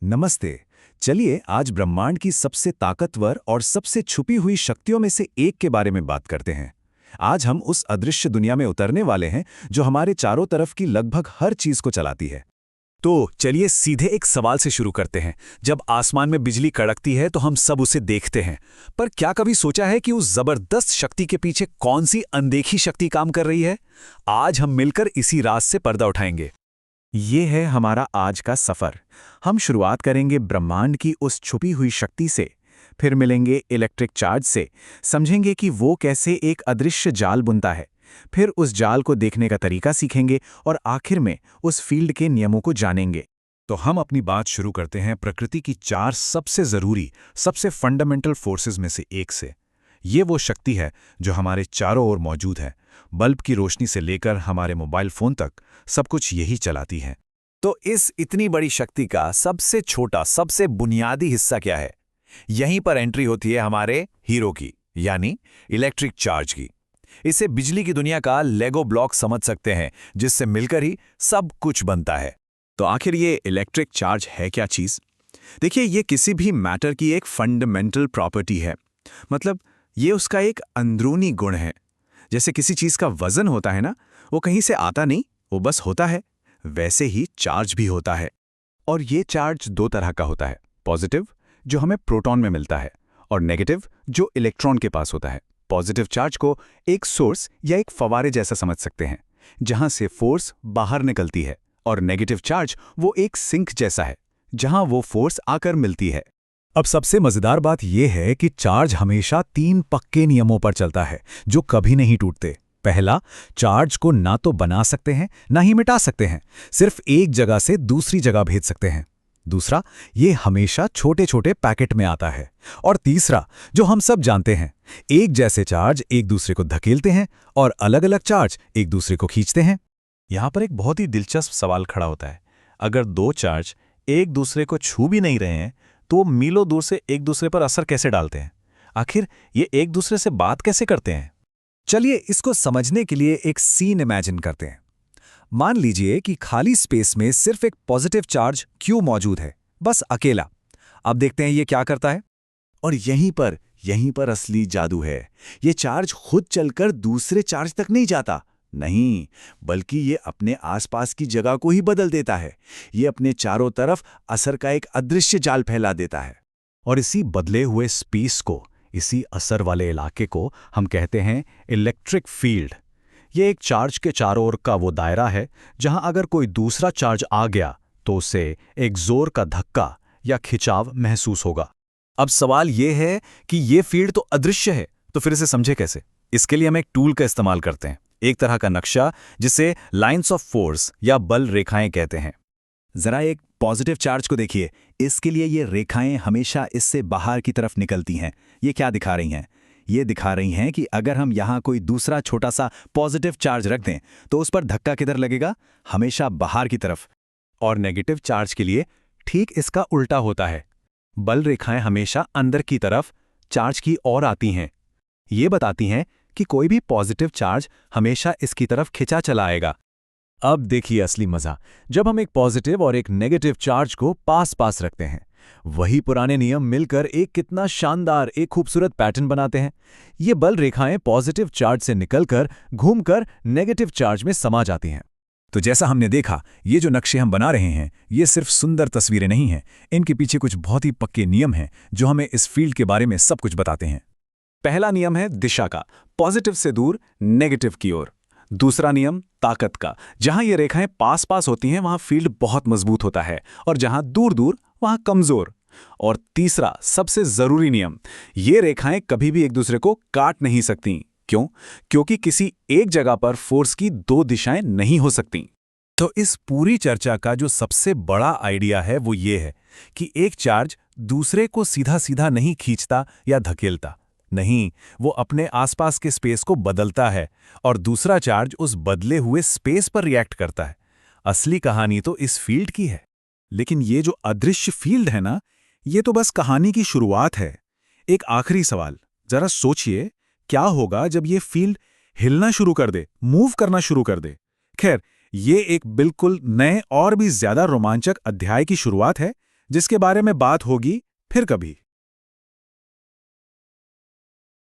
नमस्ते। चलिए आज ब्रह्मांड की सबसे ताकतवर और सबसे छुपी हुई शक्तियों में से एक के बारे में बात करते हैं। आज हम उस अदृश्य दुनिया में उतरने वाले हैं जो हमारे चारों तरफ की लगभग हर चीज को चलाती है। तो चलिए सीधे एक सवाल से शुरू करते हैं। जब आसमान में बिजली कड़कती है तो हम सब उसे देखते हैं, पर क्या कभी सोचा है कि उस जबरदस्त शक्ति के पीछे कौन सी अनदेखी शक्ति काम कर रही है? आज हम मिलकर इसी राज से पर्दा उठाएंगे। ये है हमारा आज का सफर। हम शुरुआत करेंगे ब्रह्मांड की उस छुपी हुई शक्ति से, फिर मिलेंगे इलेक्ट्रिक चार्ज से, समझेंगे कि वो कैसे एक अदृश्य जाल बुनता है, फिर उस जाल को देखने का तरीका सीखेंगे और आखिर में उस फील्ड के नियमों को जानेंगे। तो हम अपनी बात शुरू करते हैं प्रकृति की चार सबसे जरूरी, सबसे फंडामेंटल फोर्सेस में से एक से। ये वो शक्ति है जो हमारे चारों ओर मौजूद है। बल्ब की रोशनी से लेकर हमारे मोबाइल फोन तक सब कुछ यही चलाती है। तो इस इतनी बड़ी शक्ति का सबसे छोटा, सबसे बुनियादी हिस्सा क्या है? यहीं पर एंट्री होती है हमारे हीरो की, यानी इलेक्ट्रिक चार्ज की। इसे बिजली की दुनिया का लेगो ब्लॉक समझ सकते हैं, जिससे मिलकर ही सब कुछ बनता है। तो आखिर ये इलेक्ट्रिक चार्ज है क्या चीज? देखिए, ये किसी भी मैटर की एक फंडामेंटल प्रॉपर्टी है। मतलब ये उसका एक अंदरूनी गुण है। जैसे किसी चीज का वजन होता है ना, वो कहीं से आता नहीं, वो बस होता है। वैसे ही चार्ज भी होता है। और ये चार्ज दो तरह का होता है। पॉजिटिव, जो हमें प्रोटॉन में मिलता है, और नेगेटिव, जो इलेक्ट्रॉन के पास होता है। पॉजिटिव चार्ज को एक सोर्स या एक फवारे जैसा समझ सकते हैं, जहां से फोर्स बाहर निकलती है, और नेगेटिव चार्ज वो एक सिंक जैसा है, जहां वो फोर्स आकर मिलती है। अब सबसे मजेदार बात यह है कि चार्ज हमेशा तीन पक्के नियमों पर चलता है जो कभी नहीं टूटते। पहला, चार्ज को ना तो बना सकते हैं ना ही मिटा सकते हैं, सिर्फ एक जगह से दूसरी जगह भेज सकते हैं। दूसरा, ये हमेशा छोटे छोटे पैकेट में आता है। और तीसरा, जो हम सब जानते हैं, एक जैसे चार्ज एक दूसरे को धकेलते हैं और अलग अलग चार्ज एक दूसरे को खींचते हैं। यहां पर एक बहुत ही दिलचस्प सवाल खड़ा होता है। अगर दो चार्ज एक दूसरे को छू भी नहीं रहे हैं, तो मीलों दूर से एक दूसरे पर असर कैसे डालते हैं? आखिर ये एक दूसरे से बात कैसे करते हैं? चलिए इसको समझने के लिए एक सीन इमेजिन करते हैं। मान लीजिए कि खाली स्पेस में सिर्फ एक पॉजिटिव चार्ज क्यू मौजूद है, बस अकेला। अब देखते हैं ये क्या करता है। और यहीं पर असली जादू है। ये चार्ज खुद चलकर दूसरे चार्ज तक नहीं जाता, नहीं, बल्कि ये अपने आसपास की जगह को ही बदल देता है। ये अपने चारों तरफ असर का एक अदृश्य जाल फैला देता है। और इसी बदले हुए स्पेस को, इसी असर वाले इलाके को हम कहते हैं इलेक्ट्रिक फील्ड। ये एक चार्ज के चारों ओर का वो दायरा है जहां अगर कोई दूसरा चार्ज आ गया तो उसे एक जोर का धक्का या खिंचाव महसूस होगा। अब सवाल ये है कि ये फील्ड तो अदृश्य है, तो फिर इसे समझे कैसे? इसके लिए हम एक टूल का इस्तेमाल करते हैं, एक तरह का नक्शा जिसे लाइंस ऑफ फोर्स या बल रेखाएं कहते हैं। जरा एक पॉजिटिव चार्ज को देखिए। इसके लिए ये रेखाएं हमेशा इससे बाहर की तरफ निकलती हैं। ये क्या दिखा रही हैं? ये दिखा रही हैं कि अगर हम यहाँ कोई दूसरा छोटा सा पॉजिटिव चार्ज रख दें तो उस पर धक्का किधर लगेगा? हमेशा बाहर की तरफ। और नेगेटिव चार्ज के लिए ठीक इसका उल्टा होता है। बल रेखाएं हमेशा अंदर की तरफ चार्ज की ओर आती हैं। ये बताती हैं कि कोई भी पॉजिटिव चार्ज हमेशा इसकी तरफ खिंचा चला आएगा। अब देखिए असली मजा। जब हम एक पॉजिटिव और एक नेगेटिव चार्ज को पास पास रखते हैं, वही पुराने नियम मिलकर एक कितना शानदार, एक खूबसूरत पैटर्न बनाते हैं। ये बल रेखाएं पॉजिटिव चार्ज से निकलकर घूमकर नेगेटिव चार्ज में समा जाती हैं। तो जैसा हमने देखा, ये जो नक्शे हम बना रहे हैं, ये सिर्फ सुंदर तस्वीरें नहीं हैं। इनके पीछे कुछ बहुत ही पक्के नियम हैं जो हमें इस फील्ड के बारे में सब कुछ बताते हैं। पहला नियम है दिशा का, पॉजिटिव से दूर, नेगेटिव की ओर। दूसरा नियम ताकत का, जहां ये रेखाएं पास पास होती हैं वहां फील्ड बहुत मजबूत होता है, और जहां दूर दूर वहां कमजोर। और तीसरा सबसे जरूरी नियम, ये रेखाएं कभी भी एक दूसरे को काट नहीं सकती। क्यों? क्योंकि किसी एक जगह पर फोर्स की दो दिशाएं नहीं हो सकती। तो इस पूरी चर्चा का जो सबसे बड़ा आइडिया है वो ये है कि एक चार्ज दूसरे को सीधा सीधा नहीं खींचता या धकेलता, नहीं, वो अपने आसपास के स्पेस को बदलता है और दूसरा चार्ज उस बदले हुए स्पेस पर रिएक्ट करता है। असली कहानी तो इस फील्ड की है। लेकिन ये जो अदृश्य फील्ड है ना, ये तो बस कहानी की शुरुआत है। एक आखिरी सवाल, जरा सोचिए, क्या होगा जब ये फील्ड हिलना शुरू कर दे, मूव करना शुरू कर दे? खैर, ये एक बिल्कुल नए और भी ज्यादा रोमांचक अध्याय की शुरुआत है, जिसके बारे में बात होगी फिर कभी।